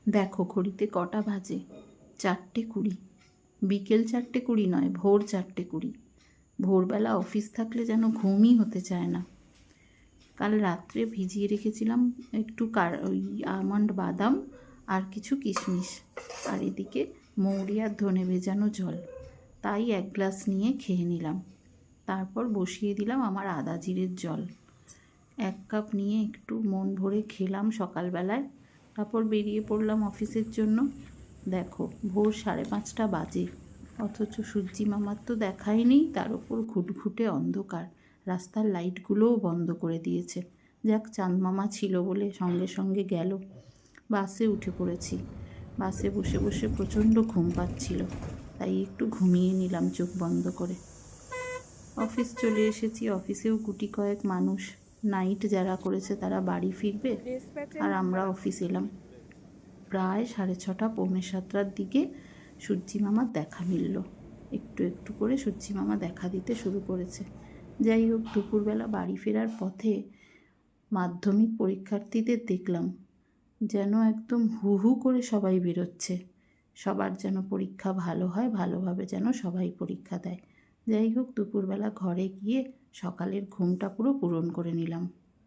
দেখো ঘড়িতে কটা বাজে, 4:20। বিকেল 4:20 নয়, ভোর 4:20। ভোরবেলা অফিস থাকলে যেন ঘুমই হতে চায় না। কাল রাত্রে ভিজিয়ে রেখেছিলাম একটু ওই আমন্ড বাদাম আর কিছু কিশমিশ, আর এদিকে মৌরি আর ধনে ভেজানো জল। তাই 1 গ্লাস নিয়ে খেয়ে নিলাম। তারপর বসিয়ে দিলাম আমার আদা জিরের জল। 1 কাপ নিয়ে একটু মন ভরে খেলাম সকালবেলায়। তারপর বেরিয়ে পড়লাম অফিসের জন্য। দেখো ভোর 5:30 বাজে, অথচ সূর্যি মামার তো দেখাই নেই। তার উপর ঘুটঘুটে অন্ধকার, রাস্তার লাইটগুলোও বন্ধ করে দিয়েছে। যাক, চাঁদ মামা ছিল বলে সঙ্গে সঙ্গে গেল। বাসে উঠে পড়েছি। বাসে বসে বসে প্রচণ্ড ঘুম পাচ্ছিল, তাই একটু ঘুমিয়ে নিলাম চোখ বন্ধ করে। অফিস চলে এসেছি। অফিসেও গুটি কয়েক মানুষ, নাইট যারা করেছে তারা বাড়ি ফিরবে, আর আমরা অফিস এলাম। প্রায় 6:30 পৌনে 7টার দিকে সূর্যি মামার দেখা মিলল। একটু একটু করে সূর্যি মামা দেখা দিতে শুরু করেছে। যাই হোক, দুপুরবেলা বাড়ি ফেরার পথে মাধ্যমিক পরীক্ষার্থীদের দেখলাম, যেন একদম হু হু করে সবাই বেরোচ্ছে। সবার যেন পরীক্ষা ভালো হয়, ভালোভাবে যেন সবাই পরীক্ষা দেয়। যাই হোক, দুপুরবেলা ঘরে গিয়ে সকালের ঘুমটা পুরো পূরণ করে নিলাম।